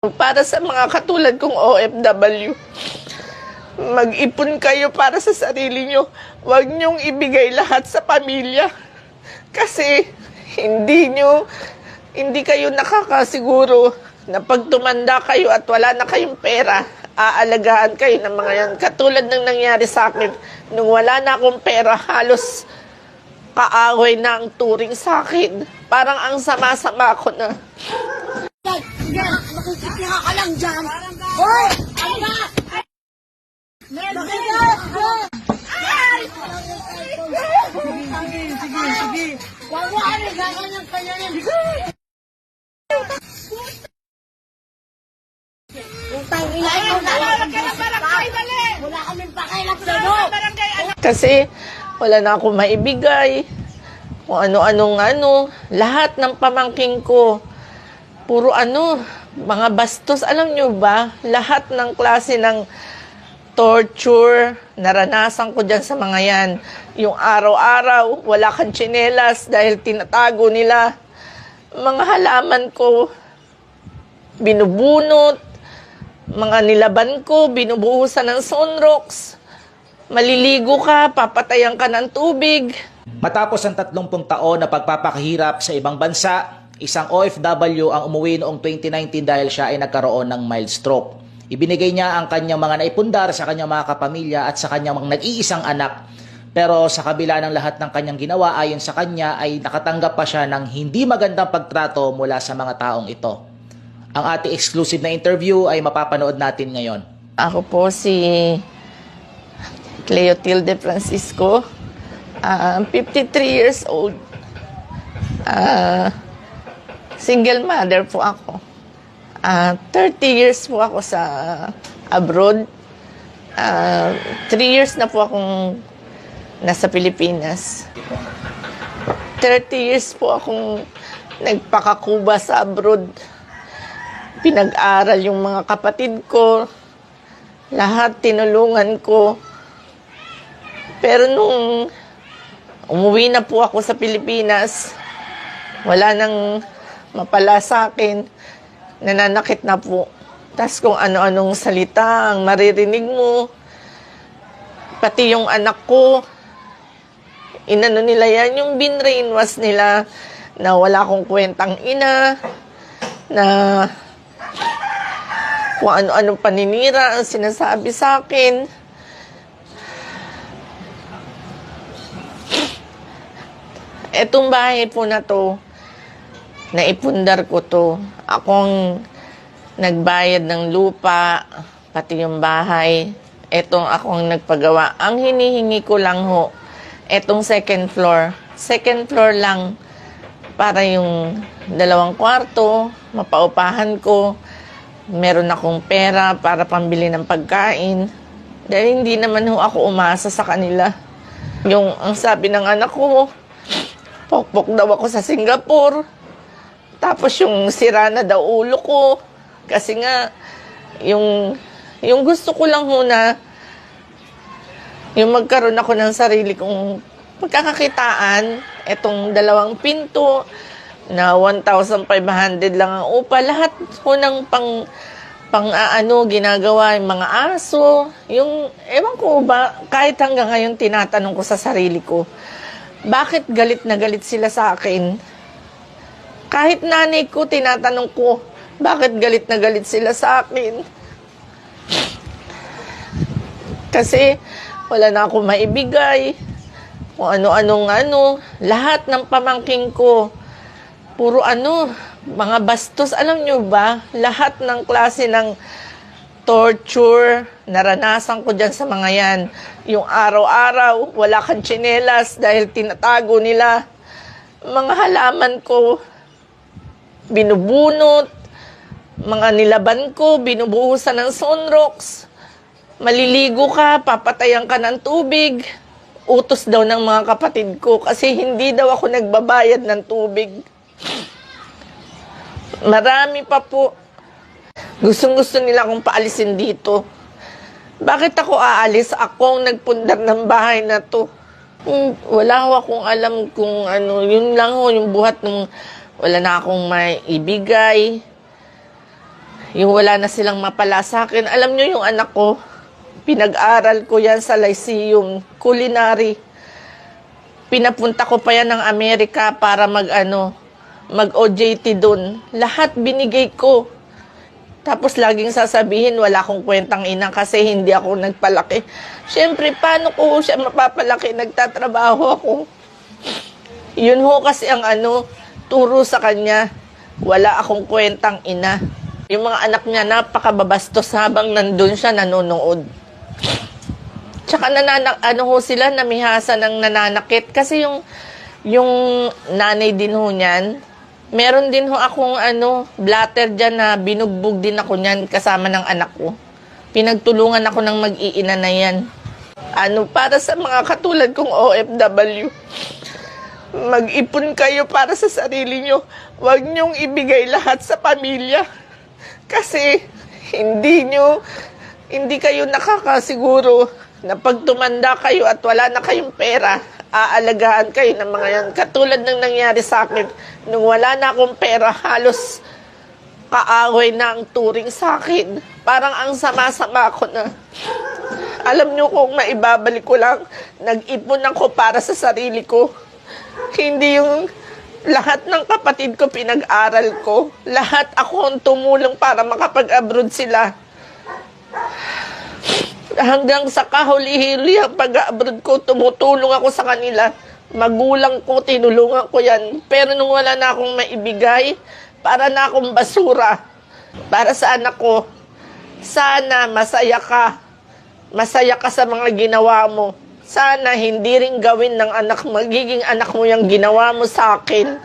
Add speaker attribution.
Speaker 1: Para sa mga katulad kong OFW, mag-ipon kayo para sa sarili nyo. Huwag nyong ibigay lahat sa pamilya. Kasi hindi kayo nakakasiguro na pag tumanda kayo at wala na kayong pera, aalagaan kayo ng mga yan. Katulad ng nangyari sa akin, nung wala na akong pera, halos kaaway na ang turing sa akin. Parang ang sama-sama ko na.
Speaker 2: Nakikitira ka lang dyan. Hoy! Ano? Sige. Huwag mo kami gagawin kanya yan. Yung tangina ikaw wala kaming pakialam sa loob.
Speaker 1: Kasi wala na akong maibigay. Kung ano-anong lahat ng pamangking ko, puro mga bastos. Alam nyo ba, lahat ng klase ng torture, naranasan ko dyan sa mga yan. Yung araw-araw, wala kang tsinelas dahil tinatago nila. Mga halaman ko, binubunot. Mga nilaban ko, binubuhusan ng sunrocks. Maliligo ka, papatayan ka ng tubig.
Speaker 3: Matapos ang 30 taon na pagpapakahirap sa ibang bansa, isang OFW ang umuwi noong 2019 dahil siya ay nagkaroon ng mild stroke. Ibinigay niya ang kanyang mga naipundar sa kanyang mga kapamilya at sa kanyang mga nag-iisang anak. Pero sa kabila ng lahat ng kanyang ginawa, ayon sa kanya ay nakatanggap pa siya ng hindi magandang pagtrato mula sa mga taong ito. Ang ating exclusive na interview ay mapapanood natin ngayon.
Speaker 1: Ako po si Cleotilde Francisco, 53 years old. Single mother po ako. 30 years po ako sa abroad. 3 years na po akong nasa Pilipinas. 30 years po akong nagpakakuba sa abroad. Pinag-aral yung mga kapatid ko. Lahat tinulungan ko. Pero nung umuwi na po ako sa Pilipinas, wala nang mapala sa akin, nananakit na po. Tas kung ano-anong salita ang maririnig mo, pati yung anak ko, inano nila yan, yung binrainwash nila na wala akong kwentang ina, na kung ano-anong paninira ang sinasabi sa akin. Etong bahay po na to, naipundar ko to. Akong nagbayad ng lupa, pati yung bahay. Etong akong nagpagawa. Ang hinihingi ko lang ho, etong second floor. Second floor lang para yung 2 kwarto, mapaupahan ko. Meron akong pera para pambili ng pagkain. Dahil hindi naman ho ako umasa sa kanila. Ang sabi ng anak ko, pokpok daw ako sa Singapore. Tapos yung sira na daw ulo ko. Kasi nga, yung gusto ko lang ho na yung magkaroon ako ng sarili kong pagkakakitaan, etong 2 pinto, na 1,500 lang ang upa. Lahat ho ng ginagawa, yung mga aso. Ewan ko ba, kahit hanggang ngayon tinatanong ko sa sarili ko, bakit galit na galit sila sa akin? Kahit nanay ko, tinatanong ko, bakit galit na galit sila sa akin? Kasi wala na akong maibigay. Kung ano-anong lahat ng pamangking ko, puro mga bastos. Alam nyo ba, lahat ng klase ng torture, naranasan ko dyan sa mga yan. Yung araw-araw, wala kang tsinelas dahil tinatago nila. Mga halaman ko, binubunot. Mga nilaban ko, binubuhusan ng sunrocks. Maliligo ka, papatayan ka ng tubig. Utos daw ng mga kapatid ko kasi hindi daw ako nagbabayad ng tubig. Marami pa po. Gustong-gusto nila akong paalisin dito. Bakit ako aalis? Ako ang nagpundar ng bahay na to. Wala ho akong alam kung yun lang ho, yung buhat ng wala na akong maibigay. Yung wala na silang mapala sa akin. Alam nyo yung anak ko, pinag-aral ko yan sa Lyceum, culinary. Pinapunta ko pa yan ng Amerika para mag-OJT dun. Lahat binigay ko. Tapos laging sasabihin, wala akong kwentang ina kasi hindi ako nagpalaki. Siyempre, paano ko siya mapapalaki? Nagtatrabaho ako. Yun ho kasi ang turo sa kanya. Wala akong kwentang ina. Yung mga anak niya, napakababastos habang nandun siya nanonood. Tsaka sila, namihasa ng nananakit. Kasi yung nanay din ho niyan, meron din ho akong blatter dyan na binugbog din ako niyan kasama ng anak ko. Pinagtulungan ako ng mag-iina na yan. Para sa mga katulad kong OFW, mag-ipon kayo para sa sarili nyo. Huwag nyong ibigay lahat sa pamilya. Kasi hindi kayo nakakasiguro na pag tumanda kayo at wala na kayong pera, aalagaan kayo ng mga yan. Katulad ng nangyari sa akin, nung wala na akong pera, halos kaaway na ang turing sa akin. Parang ang sama-sama ako na. Alam nyo kung maibabalik ko lang, nag-ipon ako para sa sarili ko. Hindi yung lahat ng kapatid ko pinag-aral ko. Lahat ako ang tumulong para makapag-abroad sila. Hanggang sa kahuli-huli ang pag-abroad ko, tumutulong ako sa kanila. Magulang ko, tinulungan ko yan. Pero nung wala na akong maibigay, para na akong basura. Para sa anak ko, sana masaya ka. Masaya ka sa mga ginawa mo. Sana hindi rin gawin ng magiging anak mo yung ginawa mo sa akin.